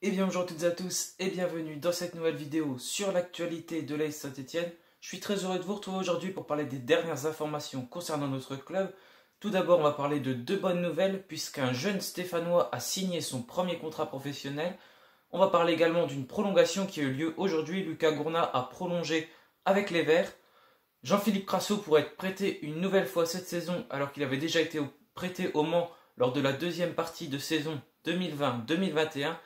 Et bien bonjour à toutes et à tous et bienvenue dans cette nouvelle vidéo sur l'actualité de l'AS Saint-Etienne. Je suis très heureux de vous retrouver aujourd'hui pour parler des dernières informations concernant notre club. Tout d'abord, on va parler de deux bonnes nouvelles puisqu'un jeune Stéphanois a signé son premier contrat professionnel. On va parler également d'une prolongation qui a eu lieu aujourd'hui. Lucas Gourna a prolongé avec les Verts. Jean-Philippe Crasso pourrait être prêté une nouvelle fois cette saison alors qu'il avait déjà été prêté au Mans lors de la deuxième partie de saison 2020-2021.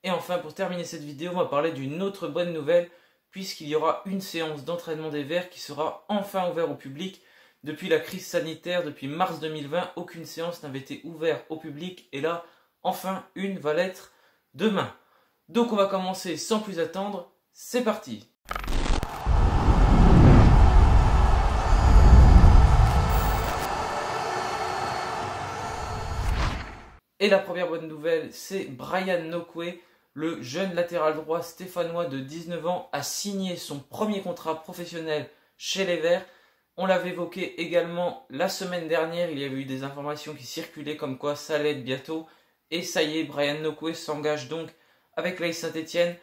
Et enfin, pour terminer cette vidéo, on va parler d'une autre bonne nouvelle, puisqu'il y aura une séance d'entraînement des Verts qui sera enfin ouverte au public. Depuis la crise sanitaire, depuis mars 2020, aucune séance n'avait été ouverte au public, et là, enfin, une va l'être demain. Donc on va commencer sans plus attendre, c'est parti! Et la première bonne nouvelle, c'est Brian Nokwe. Le jeune latéral droit stéphanois de 19 ans a signé son premier contrat professionnel chez les Verts. On l'avait évoqué également la semaine dernière, il y avait eu des informations qui circulaient comme quoi ça allait être bientôt. Et ça y est, Brian Nokwe s'engage donc avec l'AS Saint-Etienne.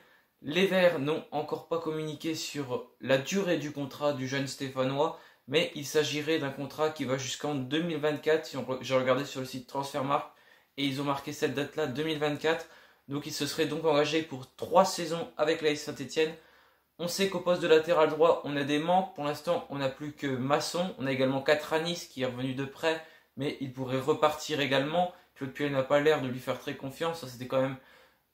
Les Verts n'ont encore pas communiqué sur la durée du contrat du jeune stéphanois, mais il s'agirait d'un contrat qui va jusqu'en 2024, j'ai regardé sur le site Transfermarkt, et ils ont marqué cette date-là, 2024. Donc il se serait donc engagé pour 3 saisons avec l'AS Saint-Etienne. On sait qu'au poste de latéral droit, on a des manques. Pour l'instant, on n'a plus que Masson. On a également Catranis qui est revenu de près, mais il pourrait repartir également. Claude Puel n'a pas l'air de lui faire très confiance. Ça, c'était quand même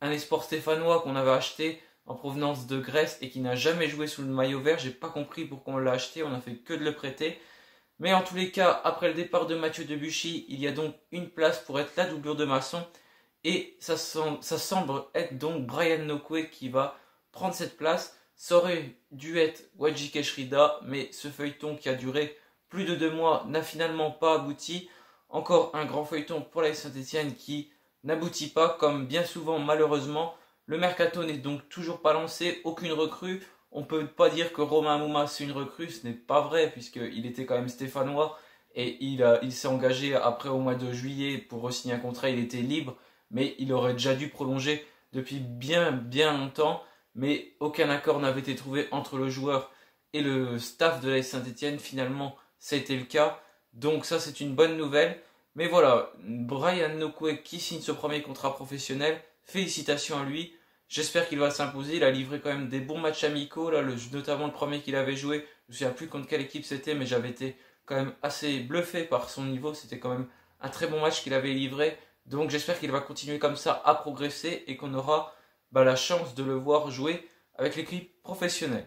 un espoir stéphanois qu'on avait acheté en provenance de Grèce et qui n'a jamais joué sous le maillot vert. J'ai pas compris pourquoi on l'a acheté. On a fait que de le prêter. Mais en tous les cas, après le départ de Mathieu Debuchy, il y a donc une place pour être la doublure de Masson. Et ça semble être donc Brian Nokwe qui va prendre cette place. Ça aurait dû être Wadjike Shrida, mais ce feuilleton qui a duré plus de 2 mois n'a finalement pas abouti. Encore un grand feuilleton pour l'AS Saint-Etienne qui n'aboutit pas, comme bien souvent malheureusement. Le mercato n'est donc toujours pas lancé, aucune recrue. On ne peut pas dire que Romain Mouma c'est une recrue, ce n'est pas vrai puisqu'il était quand même stéphanois et il s'est engagé après au mois de juillet pour re-signer un contrat, il était libre. Mais il aurait déjà dû prolonger depuis bien longtemps, mais aucun accord n'avait été trouvé entre le joueur et le staff de l'AS Saint-Etienne. Finalement, ça a été le cas, donc ça c'est une bonne nouvelle. Mais voilà, Brian Nokwe qui signe ce premier contrat professionnel, félicitations à lui, j'espère qu'il va s'imposer. Il a livré quand même des bons matchs amicaux, là, notamment le premier qu'il avait joué, je ne me souviens plus contre quelle équipe c'était, mais j'avais été quand même assez bluffé par son niveau, c'était quand même un très bon match qu'il avait livré. Donc j'espère qu'il va continuer comme ça à progresser et qu'on aura la chance de le voir jouer avec l'équipe professionnelle.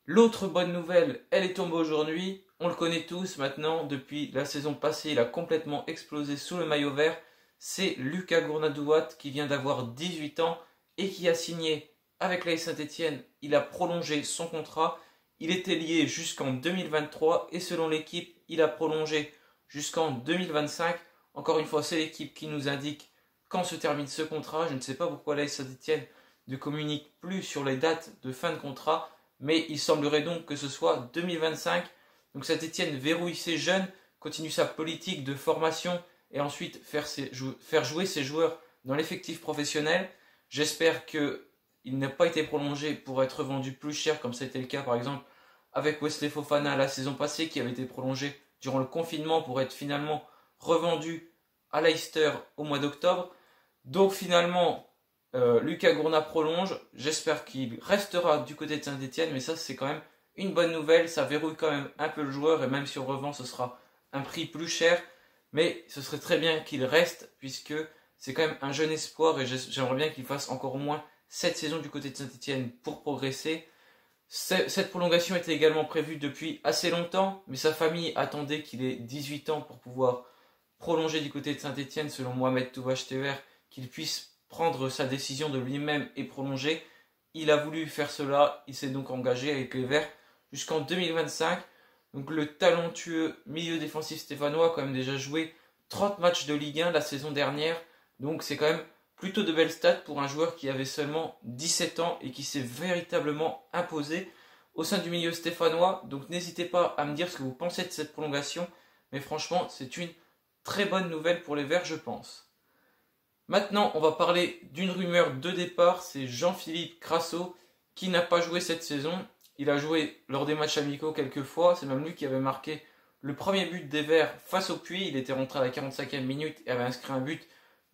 L'autre bonne nouvelle, elle est tombée aujourd'hui. On le connaît tous maintenant. Depuis la saison passée, il a complètement explosé sous le maillot vert. C'est Lucas Gourna qui vient d'avoir 18 ans et qui a signé avec l'AS Saint-Etienne. Il a prolongé son contrat. Il était lié jusqu'en 2023 et selon l'équipe, il a prolongé jusqu'en 2025. Encore une fois, c'est l'équipe qui nous indique quand se termine ce contrat. Je ne sais pas pourquoi l'AS Saint-Etienne ne communique plus sur les dates de fin de contrat, mais il semblerait donc que ce soit 2025. Donc Saint-Etienne verrouille ses jeunes, continue sa politique de formation et ensuite faire jouer ses joueurs dans l'effectif professionnel. J'espère qu'il n'a pas été prolongé pour être vendu plus cher, comme ça a été le cas par exemple avec Wesley Fofana la saison passée, qui avait été prolongé durant le confinement pour être finalement revendu à Leicester au mois d'octobre. Donc finalement, Lucas Gourna prolonge. J'espère qu'il restera du côté de Saint-Etienne, mais ça c'est quand même une bonne nouvelle. Ça verrouille quand même un peu le joueur, et même si on revend, ce sera un prix plus cher. Mais ce serait très bien qu'il reste, puisque c'est quand même un jeune espoir, et j'aimerais bien qu'il fasse encore au moins cette saison du côté de Saint-Etienne pour progresser. Cette prolongation était également prévue depuis assez longtemps, mais sa famille attendait qu'il ait 18 ans pour pouvoir prolonger du côté de Saint-Etienne, selon Mohamed Touvache-Tever, qu'il puisse prendre sa décision de lui-même et prolonger. Il a voulu faire cela, il s'est donc engagé avec les Verts jusqu'en 2025. Donc le talentueux milieu défensif stéphanois a quand même déjà joué 30 matchs de Ligue 1 la saison dernière, donc c'est quand même plutôt de belles stats pour un joueur qui avait seulement 17 ans et qui s'est véritablement imposé au sein du milieu stéphanois. Donc n'hésitez pas à me dire ce que vous pensez de cette prolongation, mais franchement c'est une très bonne nouvelle pour les Verts, je pense. Maintenant, on va parler d'une rumeur de départ, c'est Jean-Philippe Crasso qui n'a pas joué cette saison. Il a joué lors des matchs amicaux quelques fois, c'est même lui qui avait marqué le premier but des Verts face au Puy. Il était rentré à la 45e minute et avait inscrit un but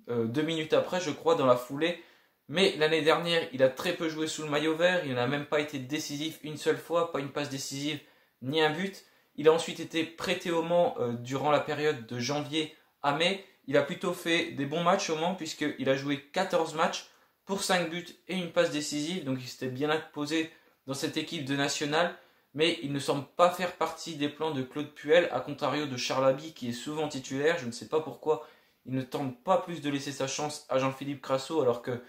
2 minutes après, je crois, dans la foulée. Mais l'année dernière, il a très peu joué sous le maillot vert, il n'a même pas été décisif une seule fois, pas une passe décisive ni un but. Il a ensuite été prêté au Mans durant la période de janvier à mai. Il a plutôt fait des bons matchs au Mans puisqu'il a joué 14 matchs pour 5 buts et une passe décisive. Donc il s'était bien imposé dans cette équipe de nationale. Mais il ne semble pas faire partie des plans de Claude Puel, à contrario de Charles Haby qui est souvent titulaire. Je ne sais pas pourquoi il ne tente pas plus de laisser sa chance à Jean-Philippe Crasso alors que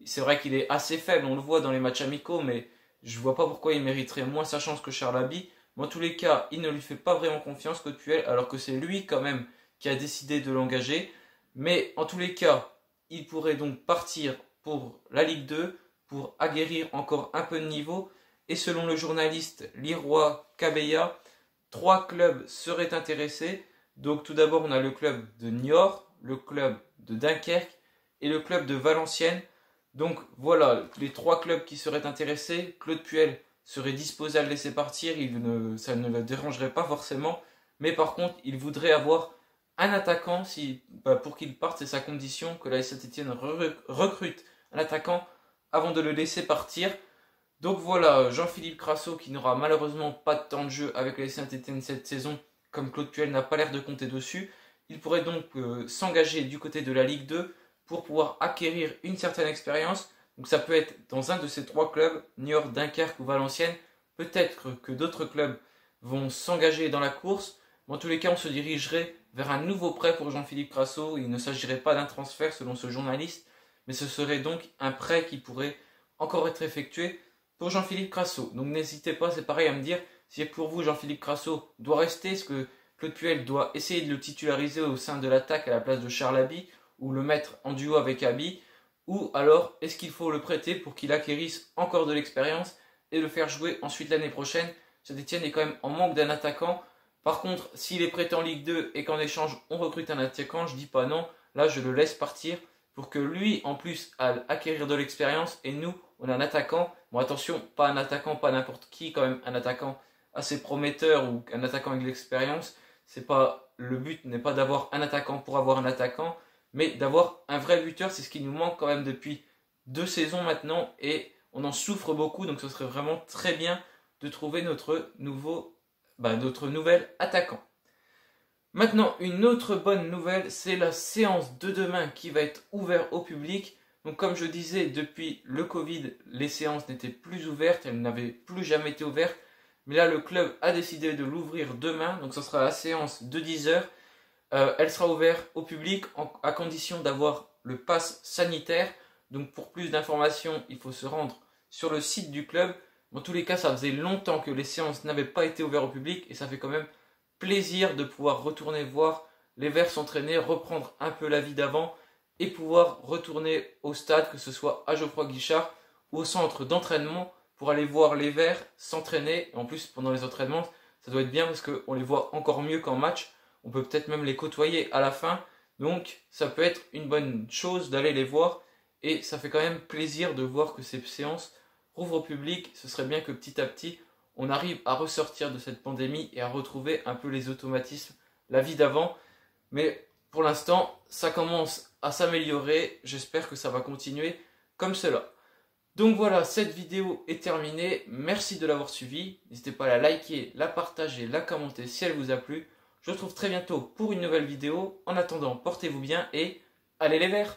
c'est vrai qu'il est assez faible, on le voit dans les matchs amicaux, mais je vois pas pourquoi il mériterait moins sa chance que Charles Haby. Mais en tous les cas, il ne lui fait pas vraiment confiance, Claude Puel, alors que c'est lui quand même qui a décidé de l'engager. Mais en tous les cas, il pourrait donc partir pour la Ligue 2 pour aguerrir encore un peu de niveau. Et selon le journaliste Leroy Cabella, 3 clubs seraient intéressés. Donc tout d'abord, on a le club de Niort, le club de Dunkerque et le club de Valenciennes. Donc voilà, les 3 clubs qui seraient intéressés. Claude Puel serait disposé à le laisser partir, ça ne le dérangerait pas forcément. Mais par contre, il voudrait avoir un attaquant pour qu'il parte. C'est sa condition que la Saint-Étienne recrute un attaquant avant de le laisser partir. Donc voilà, Jean-Philippe Crasso qui n'aura malheureusement pas de temps de jeu avec la Saint-Étienne cette saison, comme Claude Puel n'a pas l'air de compter dessus. Il pourrait donc s'engager du côté de la Ligue 2 pour pouvoir acquérir une certaine expérience. Donc ça peut être dans un de ces 3 clubs, Niort, Dunkerque ou Valenciennes. Peut-être que d'autres clubs vont s'engager dans la course. Mais en tous les cas, on se dirigerait vers un nouveau prêt pour Jean-Philippe Crasso. Il ne s'agirait pas d'un transfert selon ce journaliste, mais ce serait donc un prêt qui pourrait encore être effectué pour Jean-Philippe Crasso. Donc n'hésitez pas, c'est pareil, à me dire si pour vous Jean-Philippe Crasso doit rester, est-ce que Claude Puel doit essayer de le titulariser au sein de l'attaque à la place de Charles Haby ou le mettre en duo avec Haby, ou alors est-ce qu'il faut le prêter pour qu'il acquérisse encore de l'expérience et le faire jouer ensuite l'année prochaine. Saint-Étienne est quand même en manque d'un attaquant. Par contre, s'il est prêté en Ligue 2 et qu'en échange on recrute un attaquant, je dis pas non, là je le laisse partir pour que lui en plus aille acquérir de l'expérience et nous on a un attaquant. Bon attention, pas un attaquant, pas n'importe qui, quand même un attaquant assez prometteur ou un attaquant avec de l'expérience. Le but n'est pas d'avoir un attaquant pour avoir un attaquant, mais d'avoir un vrai buteur. C'est ce qui nous manque quand même depuis 2 saisons maintenant et on en souffre beaucoup. Donc ce serait vraiment très bien de trouver notre nouvel attaquant. Maintenant, une autre bonne nouvelle, c'est la séance de demain qui va être ouverte au public. Donc comme je disais, depuis le Covid, les séances n'étaient plus ouvertes, elles n'avaient plus jamais été ouvertes. Mais là, le club a décidé de l'ouvrir demain, donc ce sera la séance de 10h. Elle sera ouverte au public à condition d'avoir le pass sanitaire. Donc pour plus d'informations, il faut se rendre sur le site du club. En tous les cas, ça faisait longtemps que les séances n'avaient pas été ouvertes au public et ça fait quand même plaisir de pouvoir retourner voir les Verts s'entraîner, reprendre un peu la vie d'avant et pouvoir retourner au stade, que ce soit à Geoffroy Guichard ou au centre d'entraînement pour aller voir les Verts s'entraîner. En plus, pendant les entraînements, ça doit être bien parce qu'on les voit encore mieux qu'en match. On peut peut-être même les côtoyer à la fin. Donc, ça peut être une bonne chose d'aller les voir. Et ça fait quand même plaisir de voir que ces séances rouvrent au public. Ce serait bien que petit à petit, on arrive à ressortir de cette pandémie et à retrouver un peu les automatismes, la vie d'avant. Mais pour l'instant, ça commence à s'améliorer. J'espère que ça va continuer comme cela. Donc voilà, cette vidéo est terminée. Merci de l'avoir suivi. N'hésitez pas à la liker, la partager, la commenter si elle vous a plu. Je vous retrouve très bientôt pour une nouvelle vidéo. En attendant, portez-vous bien et allez les Verts!